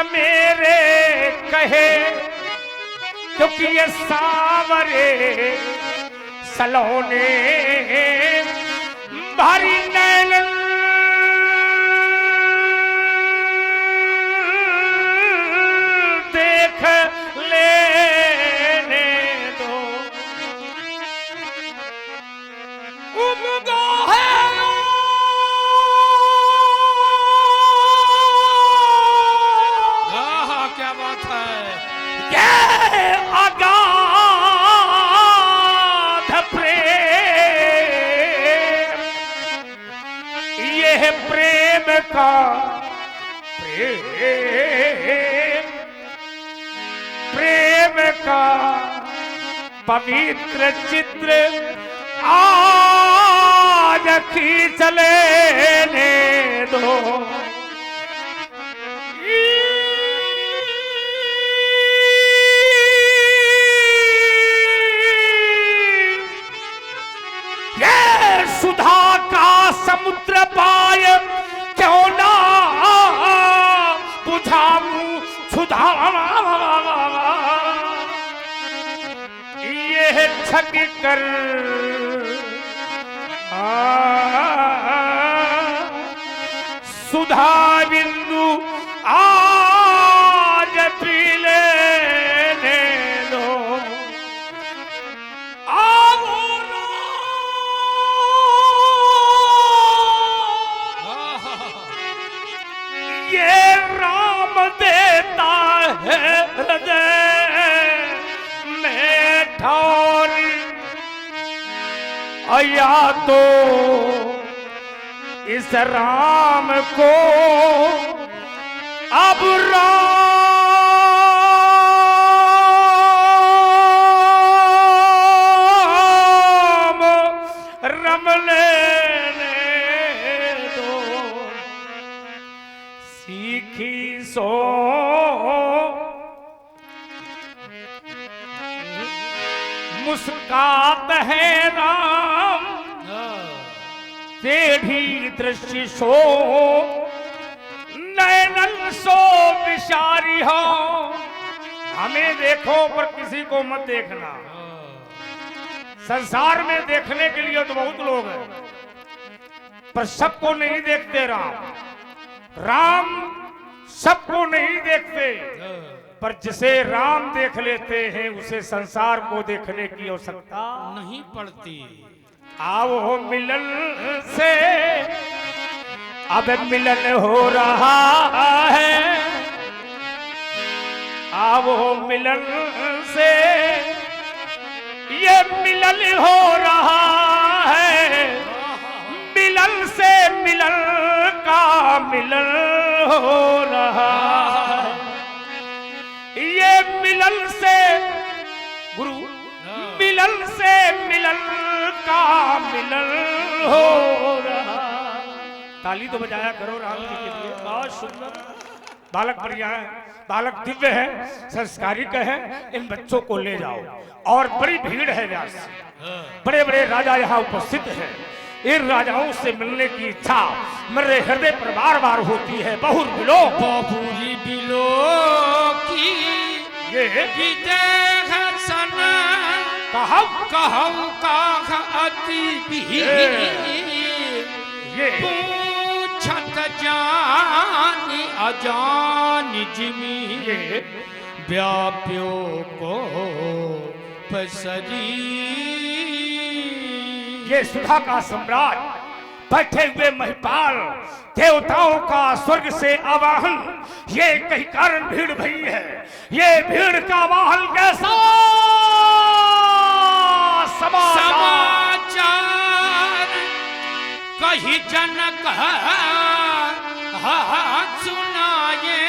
मेरे कहे क्योंकि ये सावरे सलोने भारी नैनन देख लेने दो। उमगा है क्या बात है, ये अगाध प्रेम, ये है प्रेम का प्रेम का पवित्र चित्र आज खींच लेने दो। सुधा का समुद्र पाय क्यों ना बुझाऊं सुधा, ये छक कर सुधा बिंदु आज पी लेने दो। ये राम देता है हृदय में ठौर, या तो इस राम को अब राम रम लेने दो। सीखी सो मुस्कात है राम, टेढ़ी दृष्टि सो नैनन सो विचारी हो। हमें देखो पर किसी को मत देखना। संसार में देखने के लिए तो बहुत लोग हैं, पर सबको नहीं देखते। राम सबको नहीं देखते, पर जिसे राम देख लेते हैं उसे संसार को देखने की आवश्यकता नहीं पड़ती। आओ मिलन से अब मिलन हो रहा है, आओ मिलन से ये मिलन हो रहा है। मिलन से मिलन का मिलन हो रहा है, ये मिलन से गुरु मिलन से मिलन का मिलन हो रहा। ताली तो बजाया करो राम जी के लिए। बहुत सुंदर बालक बढ़िया है, बालक दिव्य है, संस्कारिक है। इन बच्चों को ले जाओ। और बड़ी भीड़ है व्यास, बड़े बड़े राजा यहाँ उपस्थित हैं। इन राजाओं से मिलने की इच्छा मेरे हृदय पर बार बार होती है। बहुर बिलो बहुरी बिलो की ये कहौ कहौ काख अति ये पूछत जानी अजानी जिमी व्याप्यो को पसरी। ये सुधा का सम्राट बैठे हुए महिपाल, देवताओं का स्वर्ग से आवाहन। ये कहीं कारण भीड़ भई है। ये भीड़ का आवाहन कैसा समाचार कही जनक सुनाए,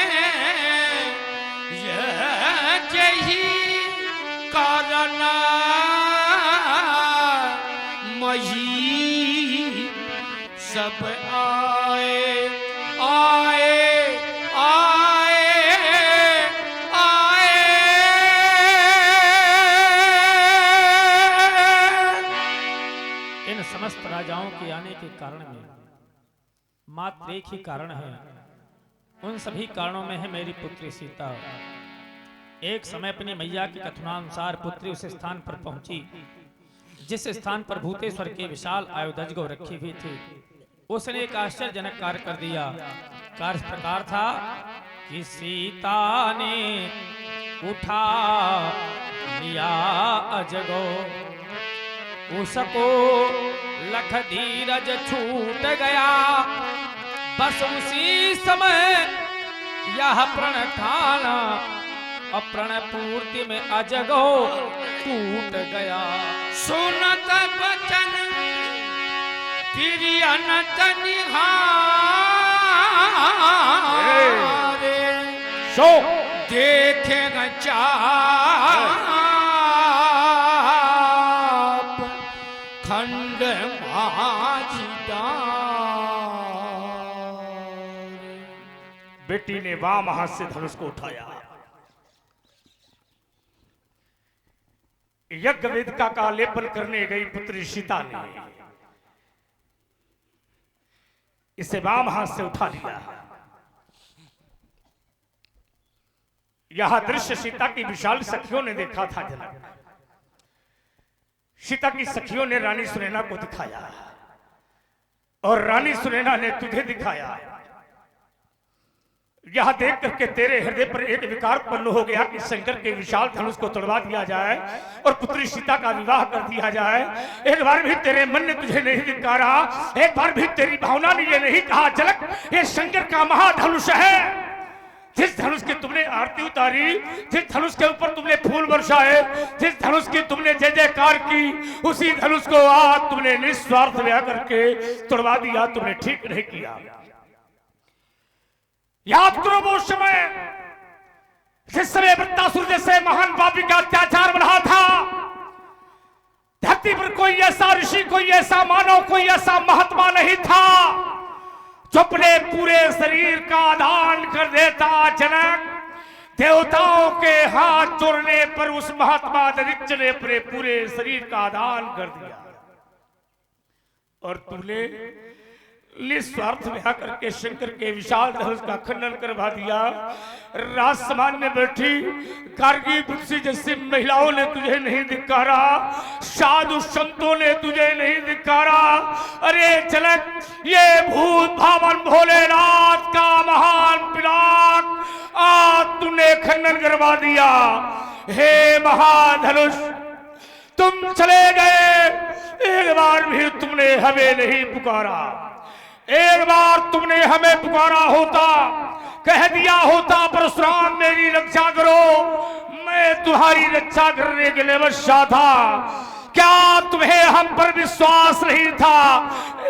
यही कारण मही सब आए आए आए आए। इन समस्त राजाओं के आने के कारण में मात्र एक ही कारण है उन सभी कारणों में है मेरी पुत्री सीता। एक समय अपनी मैया के कथनानुसार पुत्री उस स्थान पर पहुंची जिस स्थान पर भूतेश्वर के विशाल आयुधज गो रखी हुई थी। उसने एक आश्चर्यजनक कार्य कर दिया। कार्य इस प्रकार था कि सीता ने उठा लिया अजगो, उसको लख धीरज छूट गया। बस उसी समय यह प्रण ठाना, अप्रण पूर्ति में अजगो टूट गया। सुनत बचन प्रिय अनंत निहारे, शो देखेगा चाप खंड माझी डारे। बेटी ने वाम हाथ से धनुष को उठाया। यज्ञ वेदिका का लेपन करने गई पुत्री सीता ने इसे वाम हाथ से उठा लिया। यह दृश्य सीता की विशाल सखियों ने देखा था। जनक सीता की सखियों ने रानी सुनैना को दिखाया और रानी सुनैना ने तुझे दिखाया। यह देख करके तेरे हृदय पर एक विकार उत्पन्न हो गया कि शंकर के विशाल धनुष को तोड़वा दिया जाए और पुत्री सीता का विवाह कर दिया जाए। एक बार भी तेरे मन ने तुझे नहीं धिक्कारा, एक बार भी तेरी भावना ने ये नहीं कहा झलक ये शंकर का महाधनुष है। जिस धनुष की तुमने आरती उतारी, जिस धनुष के ऊपर तुमने फूल बरसाए, जिस धनुष की तुमने जय जयकार की, उसी धनुष को आज तुमने निस्वार्थ व्याह करके तोड़वा दिया। तुमने ठीक नहीं किया। याद करो वो समय जिस समय वृत्तासुर जैसे महान पापी का अत्याचार बढ़ा था। धरती पर कोई ऐसा ऋषि, कोई ऐसा मानव, कोई ऐसा महात्मा नहीं था जो अपने पूरे शरीर का दान कर देता। जनक देवताओं के हाथ जोड़ने पर उस महात्मा दरिद्र ने अपने पूरे शरीर का दान कर दिया और तुमने निस्वार्थ व्याह करके शंकर के विशाल धनुष का खंडन करवा दिया। राजसमान में बैठी कारगी बुद्सी जैसी महिलाओं ने तुझे नहीं धिक्कारा, साधु संतों ने तुझे नहीं धिक्कारा। अरे झलक ये भूत भावन भोलेनाथ का महान पिलाक आज तूने खंडन करवा दिया। हे महाधनुष तुम चले गए, एक बार भी तुमने हमें नहीं पुकारा। एक बार तुमने हमें पुकारा होता, कह दिया होता परशुराम मेरी रक्षा करो, मैं तुम्हारी रक्षा करने के लिए वर्षा था। क्या तुम्हें हम पर विश्वास नहीं था?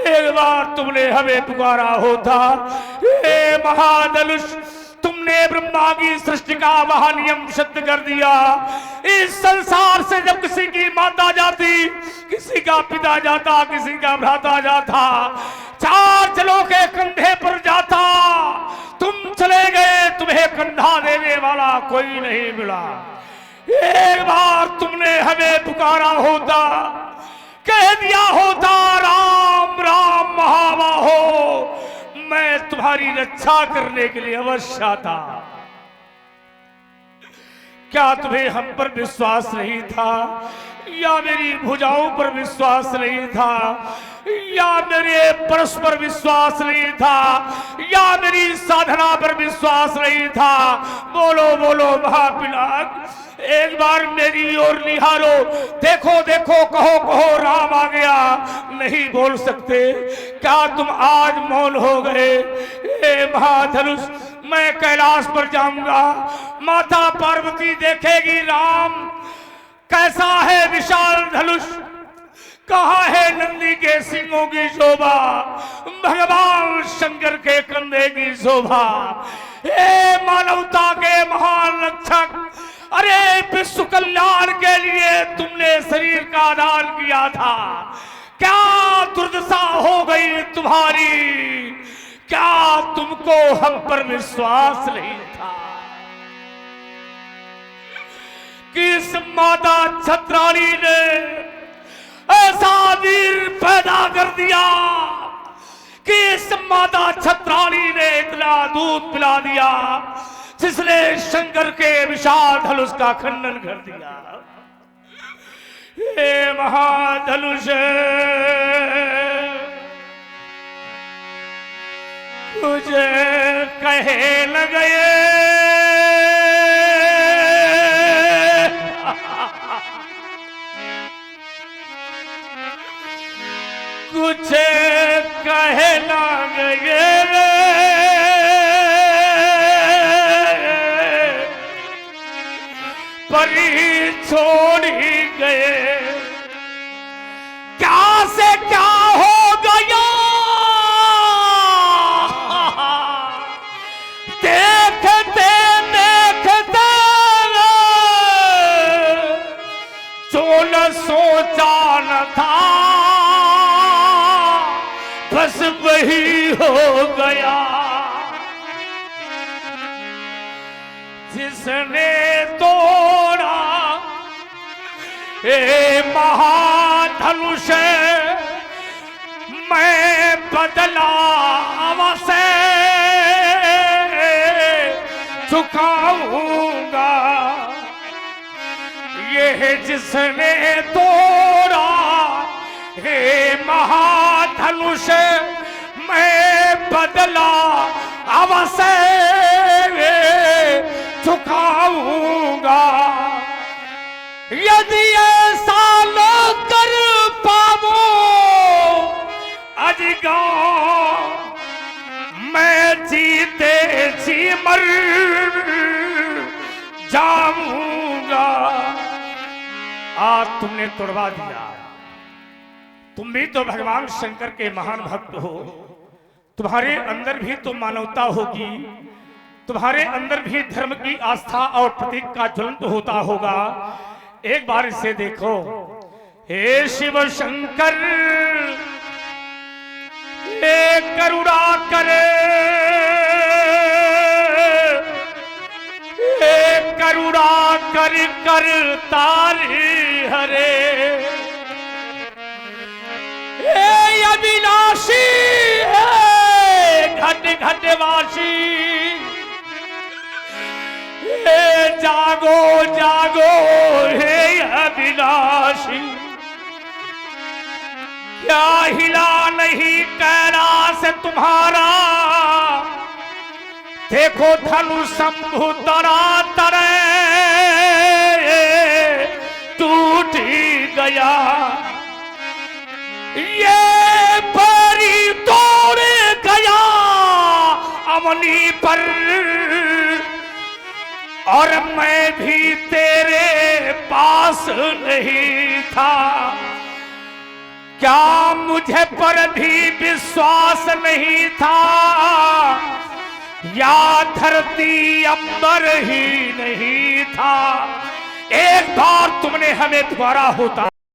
एक बार तुमने हमें पुकारा होता। हे महाधनुष तुमने ब्रह्मा की सृष्टि का महानियम सिद्ध कर दिया। इस संसार से जब किसी की माता जाती, किसी का पिता जाता, किसी का भ्राता जाता, चार जलों के कंधे पर जाता, तुम चले गए, तुम्हें कंधा देने वाला कोई नहीं मिला। एक बार तुमने हमें पुकारा होता, कह दिया होता राम राम महाबाहो, मैं तुम्हारी रक्षा करने के लिए अवश्य आता। क्या तुम्हें हम पर विश्वास नहीं था, या मेरी भुजाओं पर विश्वास नहीं था, या मेरे परस्पर विश्वास नहीं था, या मेरी साधना पर विश्वास नहीं था? बोलो बोलो महापिलाक, एक बार मेरी ओर निहारो, देखो देखो, कहो कहो राम आ गया। नहीं बोल सकते, क्या तुम आज मौन हो गए? हे महाधनुष मैं कैलाश पर जाऊंगा, माता पार्वती देखेगी राम कैसा है विशाल धनुष, कहाँ है नंदी के सिंहों की शोभा, भगवान शंकर के कंधे की शोभा। हे मानवता के महान रक्षक, अरे विश्व कल्याण के लिए तुमने शरीर का दान किया था, क्या दुर्दशा हो गई तुम्हारी? क्या तुमको हम पर विश्वास नहीं था कि इस माता छत्राणी ने ऐसा वीर पैदा कर दिया कि इस माता छत्राणी ने इतना दूध पिला दिया जिसने शंकर के विशाल धनुष का खंडन कर दिया। हे महाधनुष, कुछ कहे न गए, कुछ कहे न गए, परी छोड़ ही गए। क्या से क्या हो गया, देखते देखते जो न सोचा न था बस वही हो गया। जिसने तोड़ा ए महाधनुष, मैं बदला अवश्य चुकाऊंगा। ये जिसने तोड़ा हे महाधनुष, मैं बदला अवश्य चुकाऊंगा। यदि ऐसा न कर पावो अजगा, मैं जीते जी मर जाऊंगा। आज तुमने तोड़वा दिया। तुम भी तो भगवान शंकर के महान भक्त हो, तुम्हारे अंदर भी तो मानवता होगी, तुम्हारे अंदर भी धर्म की आस्था और प्रतीक का ज्वलंत होता होगा। एक बार इसे देखो। हे शिव शंकर, हे करुणा करे, हे करुणा कर कर तारी हरे। हे अविनाशी, हे घट घट वासी, हे जागो जागो हे अविनाशी। क्या हिला नहीं कैलाश तुम्हारा, देखो धनु शंभु तरा तरे टूट ही गया। ये परी तोड़ गया अवनी पर, और मैं भी तेरे पास नहीं था। क्या मुझे पर भी विश्वास नहीं था, या धरती अंबर ही नहीं था। एक बार तुमने हमें दोबारा होता